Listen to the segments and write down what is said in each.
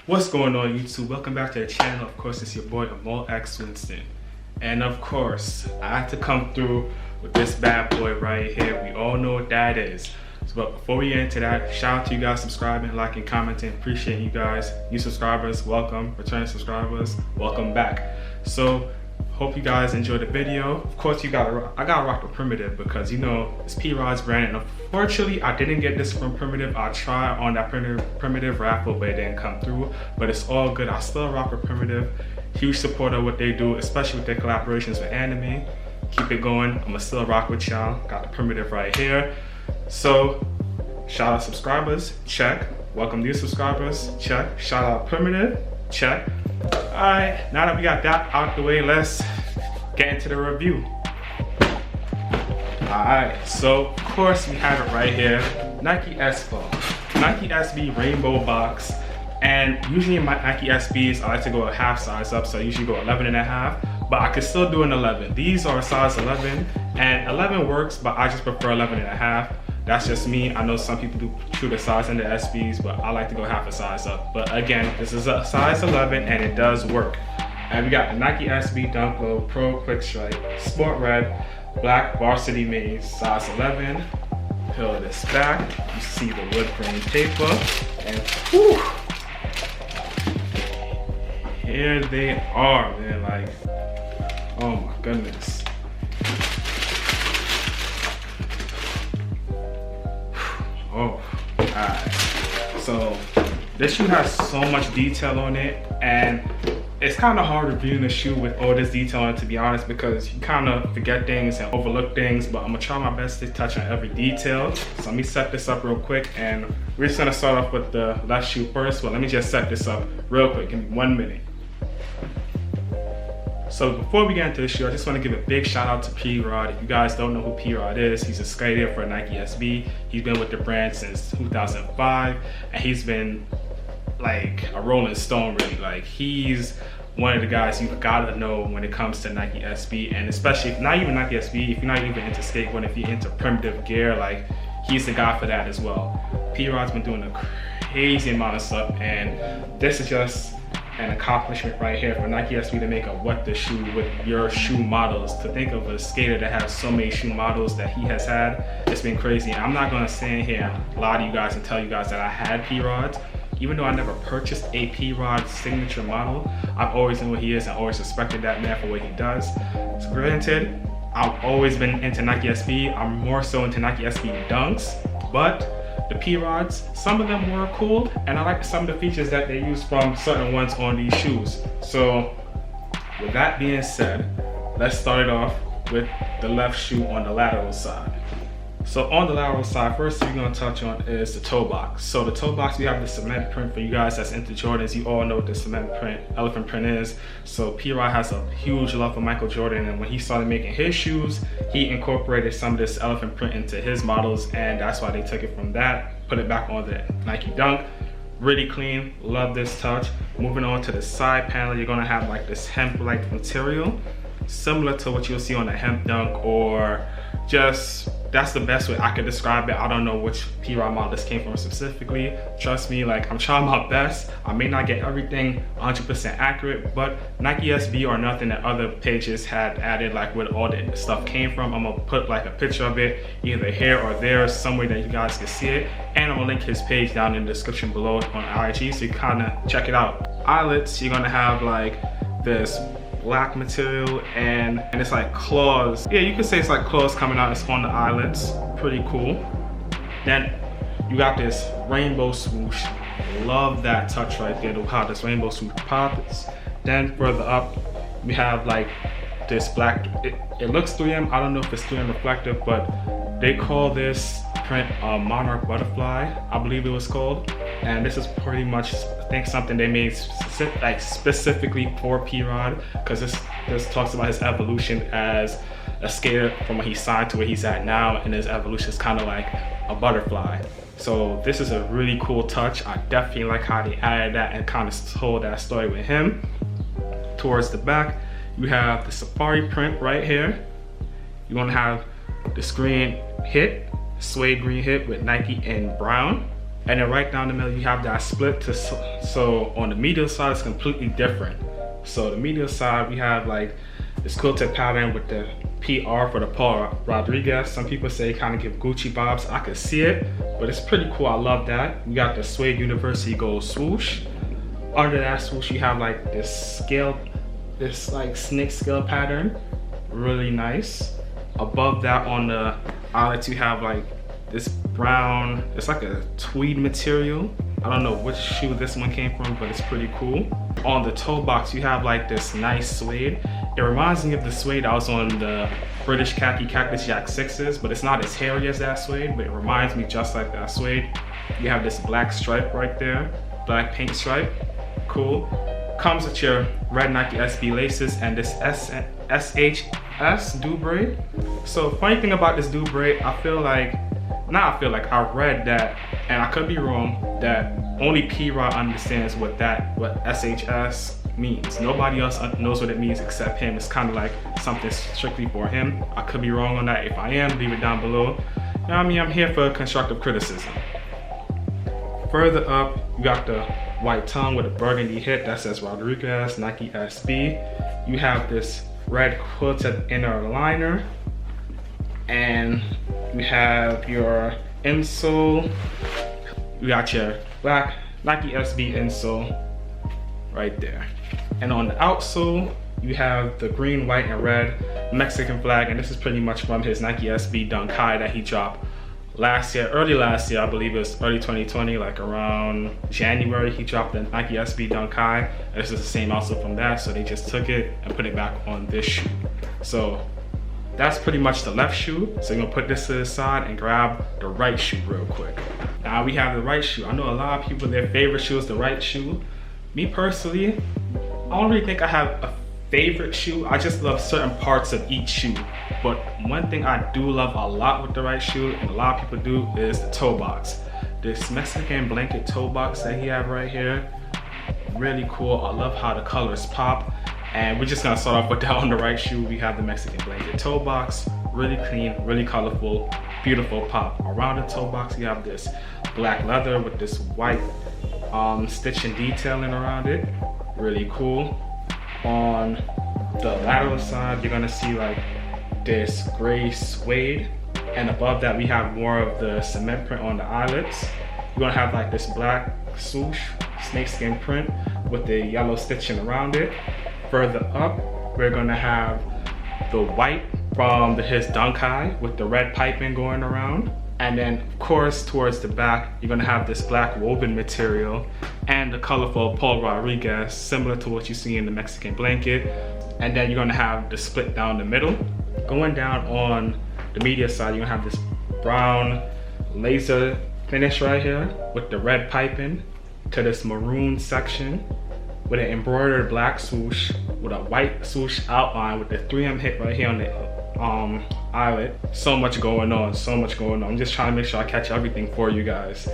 What's going on, YouTube? Welcome back to the channel. Of course, it's your boy Amal X Winston. And of course, I had to come through with this bad boy right here. We all know what that is. But before we get into that, shout out to you guys subscribing, liking, commenting. Appreciate you guys. New subscribers, welcome. Returning subscribers, welcome back. So, hope you guys enjoyed the video. Of course, I gotta rock the Primitive because you know it's P-Rod's brand, and unfortunately I didn't get this from Primitive. I tried on that Primitive raffle, but it didn't come through. But it's all good. I still rock with Primitive. Huge supporter of what they do, especially with their collaborations with anime. Keep it going. I'ma still rock with y'all. Got the Primitive right here. So shout out subscribers, check. Welcome new subscribers, check. Shout out Primitive, check. Alright, now that we got that out the way, let's get into the review. Alright, so of course we have it right here. Nike S-Ball, Nike SB Rainbow Box. And usually in my Nike SBs, I like to go a half size up, so I usually go 11.5, but I could still do an 11. These are a size 11, and 11 works, but I just prefer 11.5. That's just me. I know some people do true the size in the SBs, but I like to go half a size up. But again, this is a size 11 and it does work. And we got the Nike SB Dunk Low Pro Quick Strike Sport Red Black Varsity Made size 11. Peel this back. You see the wood grain paper, and whew, here they are, man. Like, oh my goodness. Oh, alright. So this shoe has so much detail on it, and it's kind of hard reviewing the shoe with all this detail on it, to be honest, because you kind of forget things and overlook things, but I'm gonna try my best to touch on every detail. So let me set this up real quick, and we're just gonna start off with the left shoe first, but let me just set this up real quick. Give me 1 minute. So before we get into the shoe, I just want to give a big shout out to P-Rod. If you guys don't know who P-Rod is, he's a skater for Nike SB. He's been with the brand since 2005, and he's been like a rolling stone, really. Like, he's one of the guys you gotta know when it comes to Nike SB, and especially if not even Nike SB, if you're not even into skateboarding, if you're into primitive gear, like, he's the guy for that as well. P-Rod's been doing a crazy amount of stuff, and this is just an accomplishment right here for Nike SB to make a what the shoe with your shoe models. To think of a skater that has so many shoe models that he has had, it's been crazy. And I'm not gonna stand here and lie to you guys and tell you guys that I had P-Rods. Even though I never purchased a P-Rod signature model, I've always known what he is and always respected that man for what he does. So granted, I've always been into Nike SB. I'm more so into Nike SB Dunks, but the P-Rods, some of them were cool, and I like some of the features that they use from certain ones on these shoes. So with that being said, let's start it off with the left shoe on the lateral side. So on the lateral side, first thing we're gonna touch on is the toe box. So the toe box, we have the cement print. For you guys that's into Jordans, you all know what the cement print, elephant print is. So P-Rod has a huge love for Michael Jordan, and when he started making his shoes, he incorporated some of this elephant print into his models, and that's why they took it from that, put it back on the Nike Dunk. Really clean, love this touch. Moving on to the side panel, you're gonna have like this hemp-like material, similar to what you'll see on the hemp Dunk, or just, that's the best way I could describe it. I don't know which P-Rod model this came from specifically. Trust me, like, I'm trying my best. I may not get everything 100% accurate, but Nike SB or nothing that other pages had added, like where all the stuff came from. I'm gonna put like a picture of it either here or there, somewhere that you guys can see it. And I'm gonna link his page down in the description below on IG, so you kind of check it out. Eyelets, you're gonna have like this black material, and it's like claws. Yeah, you could say it's like claws coming out. It's on the eyelets. Pretty cool. Then you got this rainbow swoosh. Love that touch right there, how this rainbow swoosh pops. Then further up, we have like this black, it looks 3M. I don't know if it's 3M reflective, but they call this print Monarch Butterfly, I believe it was called. And this is pretty much, I think, something they made specifically for P-Rod, because this talks about his evolution as a skater from when he signed to where he's at now, and his evolution is kind of like a butterfly. So this is a really cool touch. I definitely like how they added that and kind of told that story with him. Towards the back, you have the safari print right here. You're gonna have the screen hit, suede green hit with Nike in brown. And then right down the middle, you have that split to, so on the medial side, it's completely different. So the medial side, we have like this quilted pattern with the PR for the Paul Rodriguez. Some people say kind of give Gucci vibes. I could see it, but it's pretty cool. I love that. We got the Suede University Gold swoosh. Under that swoosh, you have like this scale, this like snake scale pattern. Really nice. Above that on the eyelets, you have like this brown, it's like a tweed material. I don't know which shoe this one came from, but it's pretty cool. On the toe box, you have like this nice suede. It reminds me of the suede that was on the British khaki Cactus Jack 6s, but it's not as hairy as that suede, but it reminds me just like that suede. You have this black stripe right there, black paint stripe, cool. Comes with your red Nike SB laces and this SHS do braid. So funny thing about this do braid, I read that, and I could be wrong, that only P-Rod understands what SHS means. Nobody else knows what it means except him. It's kind of like something strictly for him. I could be wrong on that. If I am, leave it down below. You know what I mean? I'm here for constructive criticism. Further up, you got the white tongue with a burgundy hit that says Rodriguez, Nike SB. You have this red quilted inner liner, and you have your insole. You got your black Nike SB insole right there. And on the outsole, you have the green, white, and red Mexican flag, and this is pretty much from his Nike SB Dunk High that he dropped last year, early last year. I believe it was early 2020, like around January, he dropped the Nike SB Dunk High. And this is the same outsole from that, so they just took it and put it back on this shoe. So that's pretty much the left shoe. So you're gonna put this to the side and grab the right shoe real quick. Now we have the right shoe. I know a lot of people, their favorite shoe is the right shoe. Me personally, I don't really think I have a favorite shoe. I just love certain parts of each shoe. But one thing I do love a lot with the right shoe, and a lot of people do, is the toe box. This Mexican blanket toe box that he have right here, really cool. I love how the colors pop. And we're just gonna start off with that on the right shoe. We have the Mexican blanket toe box, really clean, really colorful, beautiful pop. Around the toe box, you have this black leather with this white stitch and detailing around it, really cool. On the lateral side, you're gonna see like this gray suede, and above that we have more of the cement print on the eyelets. You're gonna have like this black swoosh snakeskin print with the yellow stitching around it. Further up, we're gonna have the white from his Dunk High with the red piping going around. And then of course, towards the back, you're gonna have this black woven material and the colorful Paul Rodriguez, similar to what you see in the Mexican blanket. And then you're gonna have the split down the middle. Going down on the media side, you're gonna have this brown laser finish right here with the red piping to this maroon section with an embroidered black swoosh with a white swoosh outline with the 3M hit right here on the eyelet. So much going on, so much going on. I'm just trying to make sure I catch everything for you guys.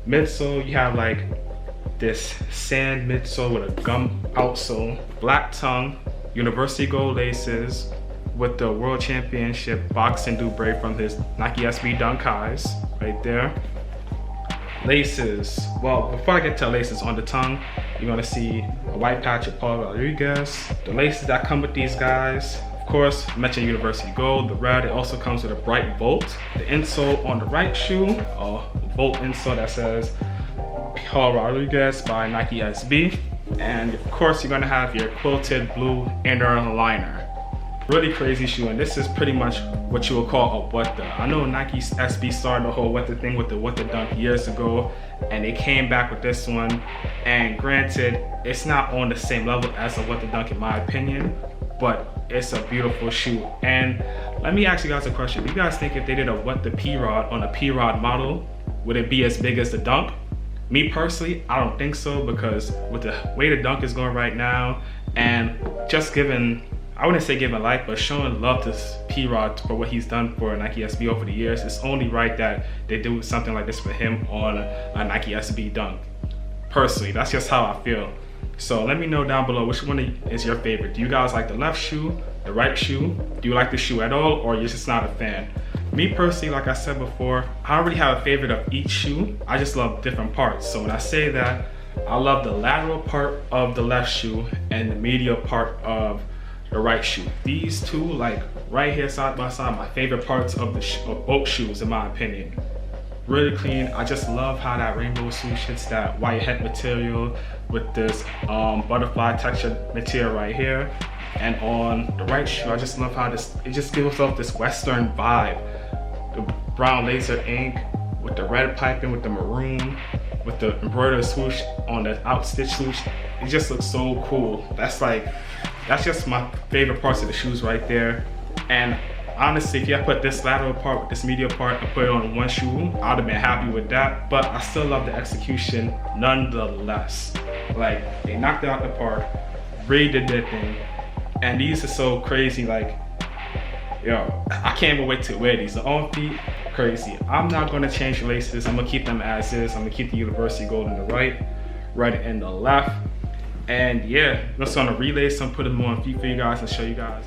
Midsole, you have like this sand midsole with a gum outsole, black tongue, University Gold laces with the World Championship boxing do braid from his Nike SB Dunk Highs right there. Laces, well, before I get to laces, on the tongue, you're gonna see a white patch of Paul Rodriguez. The laces that come with these guys, of course, I mentioned University Gold, the red. It also comes with a bright Volt. The insole on the right shoe, a Volt insole that says Paul Rodriguez by Nike SB. And of course, you're gonna have your quilted blue inner liner. Really crazy shoe, and this is pretty much what you would call a what the. I know Nike SB started the whole what the thing with the what the dunk years ago, and they came back with this one. And granted, it's not on the same level as a what the dunk in my opinion, but it's a beautiful shoe. And let me ask you guys a question. Do you guys think if they did a what the P-Rod on a P-Rod model, would it be as big as the dunk? Me personally, I don't think so, because with the way the dunk is going right now, and just given, I wouldn't say giving life, but showing love to P-Rod for what he's done for Nike SB over the years, it's only right that they do something like this for him on a Nike SB dunk. Personally, that's just how I feel. So let me know down below which one is your favorite. Do you guys like the left shoe, the right shoe? Do you like the shoe at all, or you're just not a fan? Me personally, like I said before, I don't really have a favorite of each shoe. I just love different parts. So when I say that, I love the lateral part of the left shoe and the medial part of the right shoe. These two, like right here side by side, my favorite parts of of both shoes in my opinion. Really clean. I just love how that rainbow swoosh hits that white head material with this butterfly textured material right here. And on the right shoe, I just love how it just gives off this Western vibe. The brown laser ink with the red piping, with the maroon, with the embroidered swoosh on the outstitch swoosh. It just looks so cool. That's just my favorite parts of the shoes right there. And honestly, if you put this lateral part with this medial part and put it on one shoe, I'd have been happy with that. But I still love the execution nonetheless. Like, they knocked it out the park, really did their thing. And these are so crazy, like, yo, I can't even wait to wear these. The on feet, crazy. I'm not gonna change the laces. I'm gonna keep them as is. I'm gonna keep the University Gold in the right and the left. And yeah, I'm just gonna relace some, put them on feet for you guys and show you guys.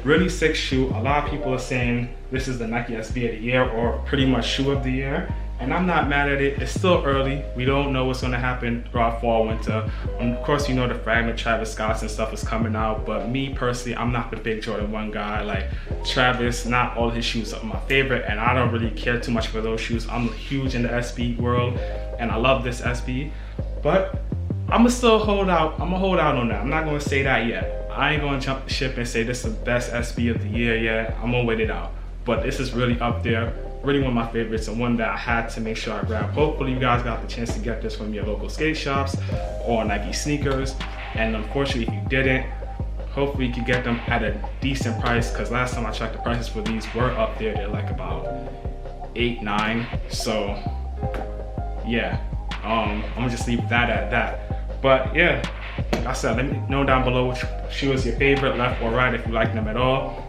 Really sick shoe. A lot of people are saying this is the Nike SB of the year or pretty much shoe of the year. And I'm not mad at it. It's still early. We don't know what's gonna happen throughout fall, winter. Of course, you know the Fragment, Travis Scott's and stuff is coming out, but me personally, I'm not the big Jordan 1 guy. Like Travis, not all his shoes are my favorite, and I don't really care too much for those shoes. I'm huge in the SB world, and I love this SB, but I'ma still hold out. I'm gonna hold out on that. I'm not gonna say that yet. I ain't gonna jump the ship and say this is the best SB of the year yet. I'm gonna wait it out. But this is really up there. Really one of my favorites and one that I had to make sure I grab. Hopefully you guys got the chance to get this from your local skate shops or Nike sneakers. And unfortunately, if you didn't, hopefully you can get them at a decent price, because last time I checked, the prices for these were up there. They're like about $8, $9. So yeah, I'm gonna just leave that at that. But yeah, like I said, let me know down below which shoe is your favorite, left or right, if you like them at all.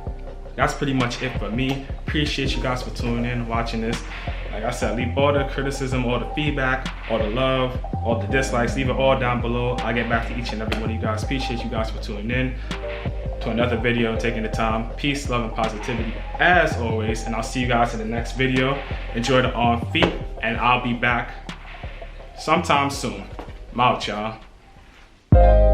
That's pretty much it for me. Appreciate you guys for tuning in, watching this. Like I said, leave all the criticism, all the feedback, all the love, all the dislikes, leave it all down below. I'll get back to each and every one of you guys. Appreciate you guys for tuning in to another video and taking the time. Peace, love, and positivity as always. And I'll see you guys in the next video. Enjoy the on feet, and I'll be back sometime soon. I'm out, y'all.